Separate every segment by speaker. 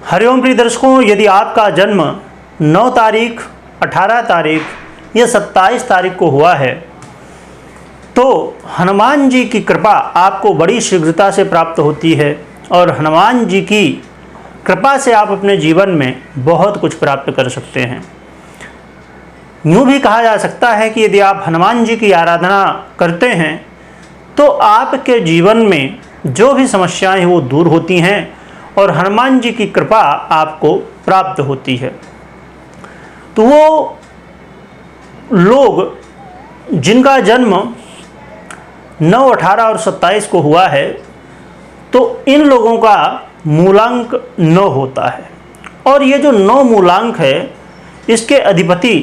Speaker 1: हरिओम प्रिय दर्शकों, यदि आपका जन्म 9 तारीख, 18 तारीख या 27 तारीख को हुआ है तो हनुमान जी की कृपा आपको बड़ी शीघ्रता से प्राप्त होती है और हनुमान जी की कृपा से आप अपने जीवन में बहुत कुछ प्राप्त कर सकते हैं। यूँ भी कहा जा सकता है कि यदि आप हनुमान जी की आराधना करते हैं तो आपके जीवन में जो भी समस्याएं हैं वो दूर होती हैं और हनुमान जी की कृपा आपको प्राप्त होती है। तो वो लोग जिनका जन्म 9, 18 और 27 को हुआ है तो इन लोगों का मूलांक 9 होता है और ये जो 9 मूलांक है इसके अधिपति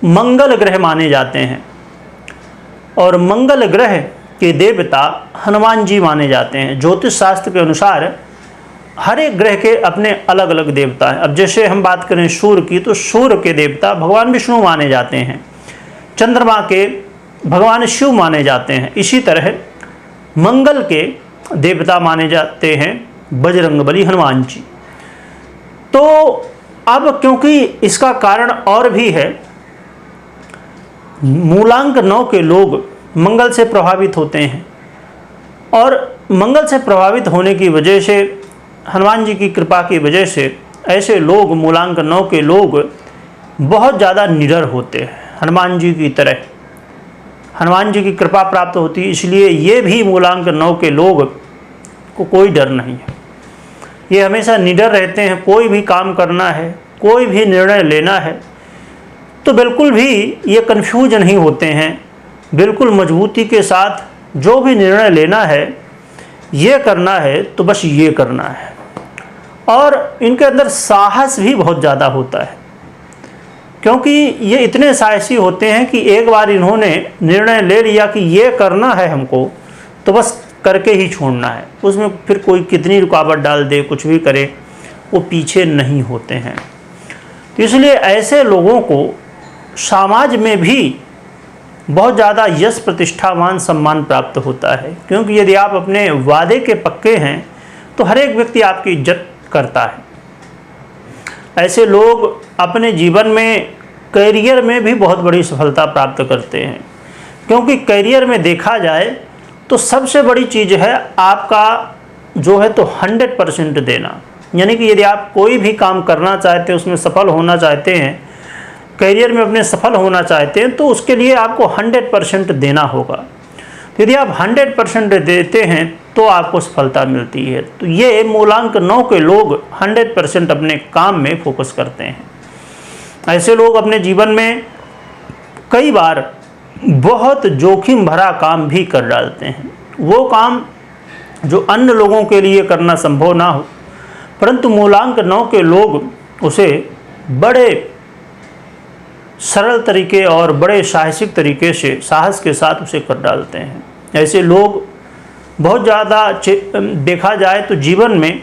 Speaker 1: मंगल ग्रह माने जाते हैं और मंगल ग्रह के देवता हनुमान जी माने जाते हैं। ज्योतिष शास्त्र के अनुसार हर एक ग्रह के अपने अलग अलग देवता हैं। अब जैसे हम बात करें सूर्य की तो सूर्य के देवता भगवान विष्णु माने जाते हैं, चंद्रमा के भगवान शिव माने जाते हैं। इसी तरह मंगल के देवता माने जाते हैं बजरंगबली हनुमान जी। तो अब क्योंकि इसका कारण और भी है, मूलांक 9 के लोग मंगल से प्रभावित होते हैं और मंगल से प्रभावित होने की वजह से हनुमान जी की कृपा की वजह से ऐसे लोग, मूलांक 9 के लोग बहुत ज़्यादा निडर होते हैं। हनुमान जी की तरह हनुमान जी की कृपा प्राप्त होती है, इसलिए ये भी मूलांक 9 के लोग को कोई डर नहीं है। ये हमेशा निडर रहते हैं। कोई भी काम करना है, कोई भी निर्णय लेना है तो बिल्कुल भी ये कन्फ्यूज नहीं होते हैं। बिल्कुल मजबूती के साथ जो भी निर्णय लेना है, ये करना है तो बस ये करना है। और इनके अंदर साहस भी बहुत ज़्यादा होता है क्योंकि ये इतने साहसी होते हैं कि एक बार इन्होंने निर्णय ले लिया कि ये करना है हमको तो बस करके ही छोड़ना है। उसमें फिर कोई कितनी रुकावट डाल दे, कुछ भी करे, वो पीछे नहीं होते हैं। तो इसलिए ऐसे लोगों को समाज में भी बहुत ज़्यादा यश, प्रतिष्ठा, मान सम्मान प्राप्त होता है क्योंकि यदि आप अपने वादे के पक्के हैं तो हर एक व्यक्ति आपकी इज्जत करता है। ऐसे लोग अपने जीवन में, करियर में भी बहुत बड़ी सफलता प्राप्त करते हैं क्योंकि करियर में देखा जाए तो सबसे बड़ी चीज़ है आपका जो है तो 100% देना। यानी कि यदि आप कोई भी काम करना चाहते हैं, उसमें सफल होना चाहते हैं, करियर में अपने सफल होना चाहते हैं तो उसके लिए आपको 100% देना होगा। तो यदि आप 100% देते हैं तो आपको सफलता मिलती है। तो ये मूलांक 9 के लोग 100% अपने काम में फोकस करते हैं। ऐसे लोग अपने जीवन में कई बार बहुत जोखिम भरा काम भी कर डालते हैं। वो काम जो अन्य लोगों के लिए करना संभव ना हो, परंतु मूलांक 9 के लोग उसे बड़े सरल तरीके और बड़े साहसिक तरीके से, साहस के साथ उसे कर डालते हैं। ऐसे लोग बहुत ज़्यादा देखा जाए तो जीवन में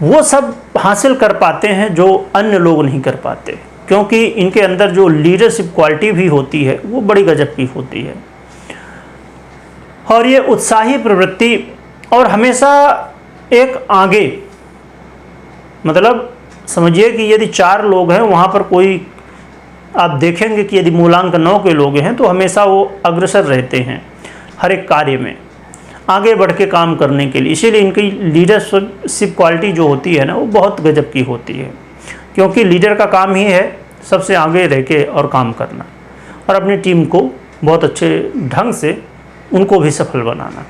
Speaker 1: वो सब हासिल कर पाते हैं जो अन्य लोग नहीं कर पाते क्योंकि इनके अंदर जो लीडरशिप क्वालिटी भी होती है वो बड़ी गजब की होती है। और ये उत्साही प्रवृत्ति और हमेशा एक आगे, मतलब समझिए कि यदि 4 लोग हैं, वहाँ पर कोई आप देखेंगे कि यदि मूलांक 9 के लोग हैं तो हमेशा वो अग्रसर रहते हैं हर एक कार्य में, आगे बढ़ के काम करने के लिए। इसीलिए इनकी लीडरशिप क्वालिटी जो होती है ना वो बहुत गजब की होती है क्योंकि लीडर का काम ही है सबसे आगे रह के और काम करना और अपनी टीम को बहुत अच्छे ढंग से उनको भी सफल बनाना।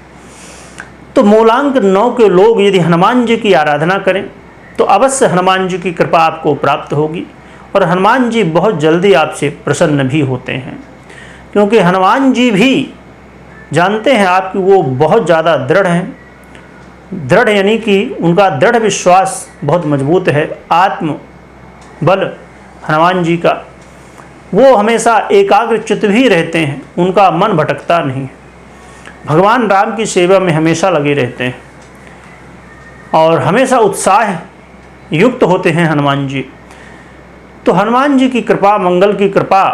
Speaker 1: तो मूलांक 9 के लोग यदि हनुमान जी की आराधना करें तो अवश्य हनुमान जी की कृपा आपको प्राप्त होगी और हनुमान जी बहुत जल्दी आपसे प्रसन्न भी होते हैं क्योंकि हनुमान जी भी जानते हैं आपकी वो बहुत ज़्यादा दृढ़ हैं। दृढ़ यानी कि उनका दृढ़ विश्वास बहुत मजबूत है। आत्म बल हनुमान जी का, वो हमेशा एकाग्रचित्त भी रहते हैं, उनका मन भटकता नहीं है। भगवान राम की सेवा में हमेशा लगे रहते हैं और हमेशा उत्साह युक्त होते हैं हनुमान जी। तो हनुमान जी की कृपा, मंगल की कृपा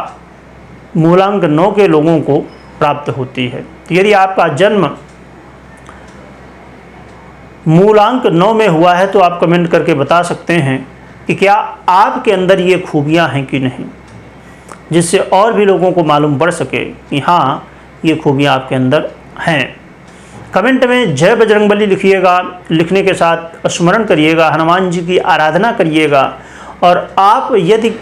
Speaker 1: मूलांक 9 के लोगों को प्राप्त होती है। तो यदि आपका जन्म मूलांक 9 में हुआ है तो आप कमेंट करके बता सकते हैं कि क्या आपके अंदर ये खूबियाँ हैं कि नहीं, जिससे और भी लोगों को मालूम पड़ सके कि हाँ ये खूबियाँ आपके अंदर हैं। कमेंट में जय बजरंगबली लिखिएगा, लिखने के साथ स्मरण करिएगा, हनुमान जी की आराधना करिएगा। और आप यदि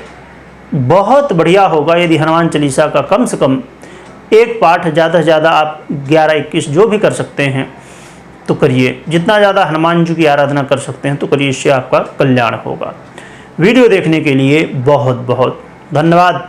Speaker 1: बहुत बढ़िया होगा यदि हनुमान चालीसा का कम से कम एक पाठ, ज़्यादा से ज़्यादा आप 11-21 जो भी कर सकते हैं तो करिए। जितना ज़्यादा हनुमान जी की आराधना कर सकते हैं तो करिए, इससे आपका कल्याण होगा। वीडियो देखने के लिए बहुत बहुत धन्यवाद।